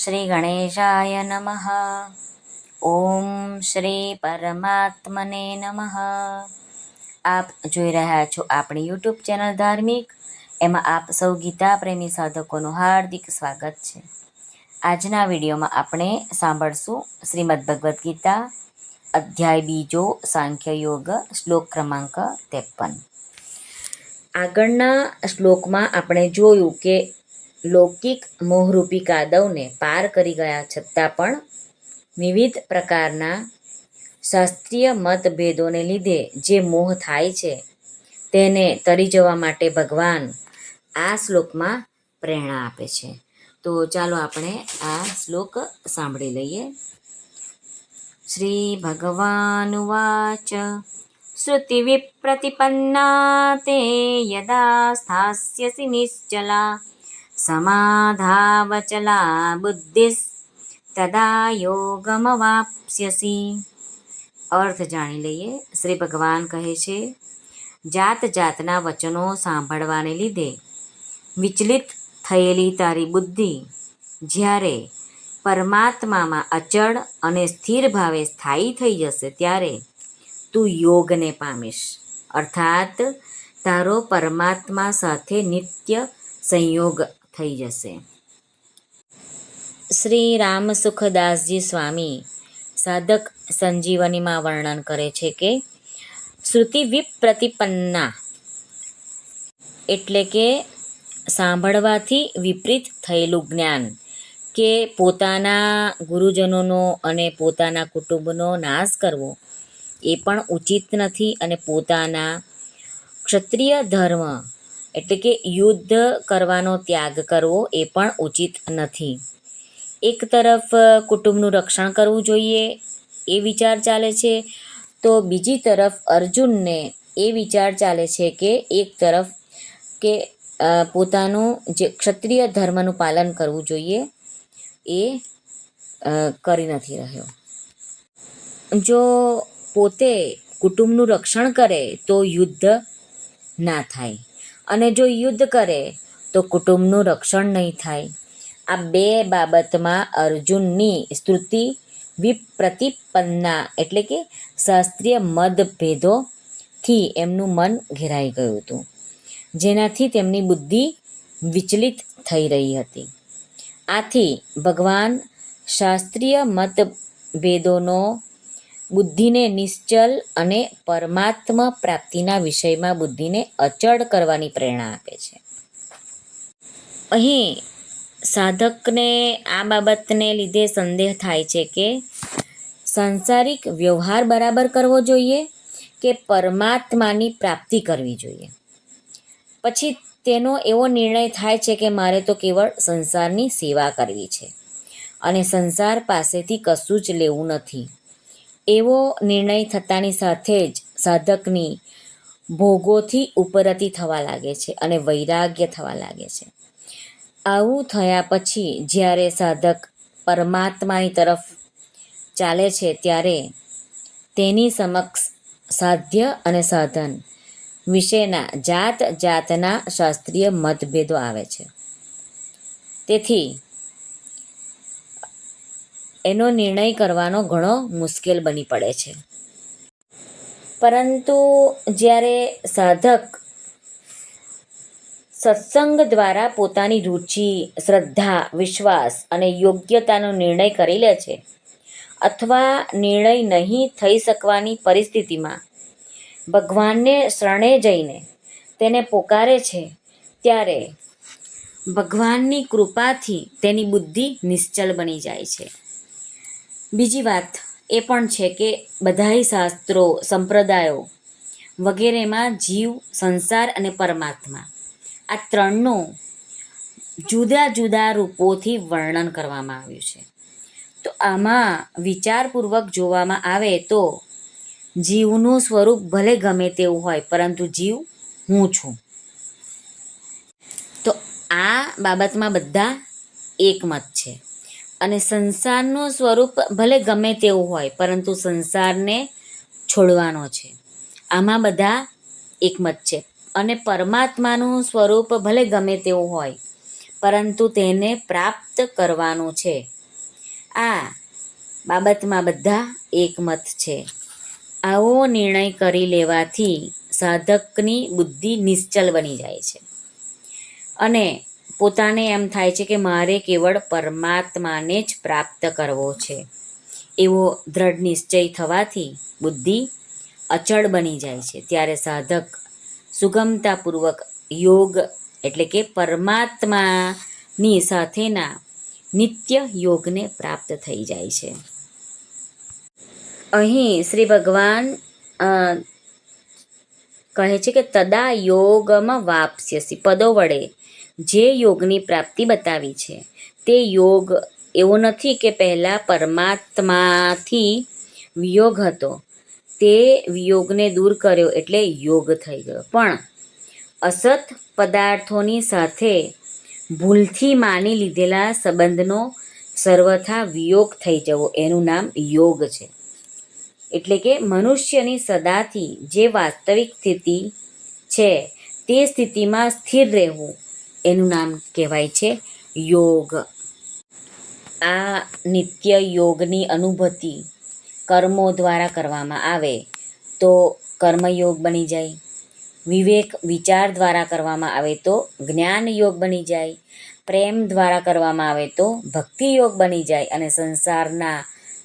શ્રી ગણેશાય નમઃ. ઓમ શ્રી પરમાત્મને નમઃ. આપ જોઈ રહ્યા છો આપણી યુટ્યુબ ચેનલ ધાર્મિક. એમાં આપ સૌ ગીતા પ્રેમી સાધકોનું હાર્દિક સ્વાગત છે. આજના વિડીયોમાં આપણે સાંભળશું શ્રીમદ્ ભગવદ્ ગીતા અધ્યાય બીજો સાંખ્ય યોગ શ્લોક ક્રમાંક 53. આગળના શ્લોકમાં આપણે જોયું કે લૌકિક મોહરૂપી કાદવને પાર કરી ગયા છતાં પણ વિવિધ પ્રકારના શાસ્ત્રીય મતભેદોને લીધે જે મોહ થાય છે તેને તરી જવા માટે ભગવાન આ શ્લોકમાં પ્રેરણા આપે છે. તો ચાલો આપણે આ શ્લોક સાંભળી લઈએ. શ્રી ભગવાનુવાચ શ્રુતિવિપ્રતિપન્ના તે યદા સ્થાસ્યસि નિશ્ચલા સમાધાવચલા બુદ્ધિસ તદા યોગમવાપ્સ્યસિ. અર્થ જાણી લઈએ. શ્રી ભગવાન કહે છે, જાત જાતના વચનો સાંભળવાને લીધે વિચલિત થયેલી તારી બુદ્ધિ જ્યારે પરમાત્મામાં અચળ અને સ્થિર ભાવે સ્થાયી થઈ જશે ત્યારે તું યોગને પામીશ, અર્થાત તારો પરમાત્મા સાથે નિત્ય સંયોગ થઈ જશે. શ્રી રામસુખદાસજી સ્વામી સાધક સંજીવનીમાં વર્ણન કરે છે કે શ્રુતિ વિપ્રતિપન્ના એટલે કે સાંભળવાથી વિપરીત થયેલું જ્ઞાન, કે પોતાના ગુરુજનોનો અને પોતાના કુટુંબનો નાશ કરવો એ પણ ઉચિત નથી અને પોતાના ક્ષત્રિય ધર્મ એટલે કે યુદ્ધ કરવાનો ત્યાગ કરવો એ પણ ઉચિત નથી. એક તરફ કુટુંબનું રક્ષણ કરવું જોઈએ એ વિચાર ચાલે છે, તો બીજી તરફ અર્જુનને એ વિચાર ચાલે છે કે એક તરફ કે પોતાનું જે ક્ષત્રિય ધર્મનું પાલન કરવું જોઈએ એ કરી નથી રહ્યો. જો પોતે કુટુંબનું રક્ષણ કરે તો યુદ્ધ ના થાય અને જો યુદ્ધ કરે તો કુટુંબનું રક્ષણ નહીં થાય. આ બે બાબતમાં અર્જુનની સ્તુતિ વિપ્રતિપન્ના એટલે કે શાસ્ત્રીય મતભેદોથી એમનું મન ઘેરાઈ ગયું હતું, જેનાથી તેમની બુદ્ધિ વિચલિત થઈ રહી હતી. આથી ભગવાન શાસ્ત્રીય મતભેદોનો બુદ્ધિને નિશ્ચલ અને પરમાત્મા પ્રાપ્તિના વિષયમાં બુદ્ધિને અચળ કરવાની પ્રેરણા આપે છે. અહીં સાધકને આ બાબતને લીધે સંદેહ થાય છે કે સાંસારિક વ્યવહાર બરાબર કરવો જોઈએ કે પરમાત્માની પ્રાપ્તિ કરવી જોઈએ. પછી તેનો એવો નિર્ણય થાય છે કે મારે તો કેવળ સંસારની સેવા કરવી છે અને સંસાર પાસેથી કશું જ લેવું નથી. એવો નિર્ણય થતાની સાથે જ સાધકની ભોગોથી ઉપરતી થવા લાગે છે અને વૈરાગ્ય થવા લાગે છે. આવું થયા પછી જ્યારે સાધક પરમાત્માની તરફ ચાલે છે ત્યારે તેની સમક્ષ સાધ્ય અને સાધન વિશેના જાત જાતના શાસ્ત્રીય મતભેદો આવે છે. તેથી એનો નિર્ણય કરવાનો ઘણો મુશ્કેલ બની પડે છે. પરંતુ જ્યારે સાધક સત્સંગ દ્વારા પોતાની રુચિ, શ્રદ્ધા, વિશ્વાસ અને યોગ્યતાનો નિર્ણય કરી લે છે અથવા નિર્ણય નહીં થઈ શકવાની પરિસ્થિતિમાં ભગવાનને શરણે જઈને તેને પોકારે છે ત્યારે ભગવાનની કૃપાથી તેની બુદ્ધિ નિશ્ચલ બની જાય છે. બીજી વાત એ પણ છે કે બધાય શાસ્ત્રો, સંપ્રદાયો વગેરેમાં જીવ, સંસાર અને પરમાત્મા આ ત્રણનું જુદા જુદા રૂપોથી વર્ણન કરવામાં આવ્યું છે. તો આમાં વિચારપૂર્વક જોવામાં આવે તો જીવનું સ્વરૂપ ભલે ગમે તેવું હોય પરંતુ જીવ હું છું. તો આ બાબતમાં બધા એકમત છે અને સંસારનું સ્વરૂપ ભલે ગમે તેવું હોય પરંતુ સંસારને છોડવાનો છે, આમાં બધા એકમત છે. અને પરમાત્માનું સ્વરૂપ ભલે ગમે તેવું હોય પરંતુ તેને પ્રાપ્ત કરવાનું છે. આ બાબતમાં બધા એકમત છે. આવો નિર્ણય કરી લેવાથી સાધકની બુદ્ધિ નિશ્ચલ બની જાય છે અને પોતાને એમ થાય છે કે મારે કેવળ પરમાત્માને જ પ્રાપ્ત કરવો છે એવો દ્રઢ નિશ્ચય થવાથી બુદ્ધિ અચળ બની જાય છે. ત્યારે સાધક સુગમતાપૂર્વક યોગ એટલે કે પરમાત્માની સાથેના નિત્ય યોગને પ્રાપ્ત થઈ જાય છે. અહીં શ્રી ભગવાન કહે છે કે તદા યોગમ વાપ્સ્યસી પદો વડે જે યોગની પ્રાપ્તિ બતાવી છે તે યોગ એવો નથી કે પહેલાં પરમાત્માથી વિયોગ હતો, તે વિયોગને દૂર કર્યો એટલે યોગ થઈ ગયો. પણ અસત પદાર્થોની સાથે ભૂલથી માની લીધેલા સંબંધનો સર્વથા વિયોગ થઈ જવો એનું નામ યોગ છે. એટલે કે મનુષ્યની સદાથી જે વાસ્તવિક સ્થિતિ છે તે સ્થિતિમાં સ્થિર રહેવું એનું નામ કહેવાય છે યોગ. આ નિત્ય યોગની અનુભૂતિ કર્મો દ્વારા કરવામાં આવે તો કર્મયોગ બની જાય, વિવેક વિચાર દ્વારા કરવામાં આવે તો જ્ઞાન યોગ બની જાય, પ્રેમ દ્વારા કરવામાં આવે તો ભક્તિ યોગ બની જાય અને સંસારના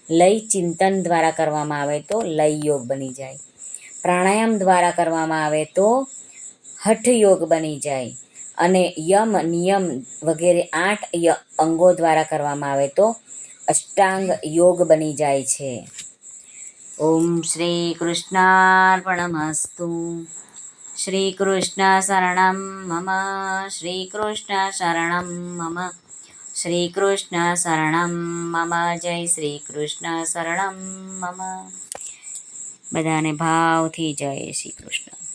લય ચિંતન દ્વારા કરવામાં આવે તો લય યોગ બની જાય, પ્રાણાયામ દ્વારા કરવામાં આવે તો હઠ યોગ બની જાય અને યમ નિયમ વગેરે 8 અંગો દ્વારા કરવામાં આવે તો અષ્ટાંગ યોગ બની જાય છે. ઓમ શ્રી કૃષ્ણાર્પણમસ્તુ. શ્રી કૃષ્ણ શરણમ મમ, શ્રી કૃષ્ણ શરણમ મમ, શ્રી કૃષ્ણ શરણમ મમ, જય શ્રી કૃષ્ણ શરણમ મમ. બધાને ભાવથી જય શ્રી કૃષ્ણ.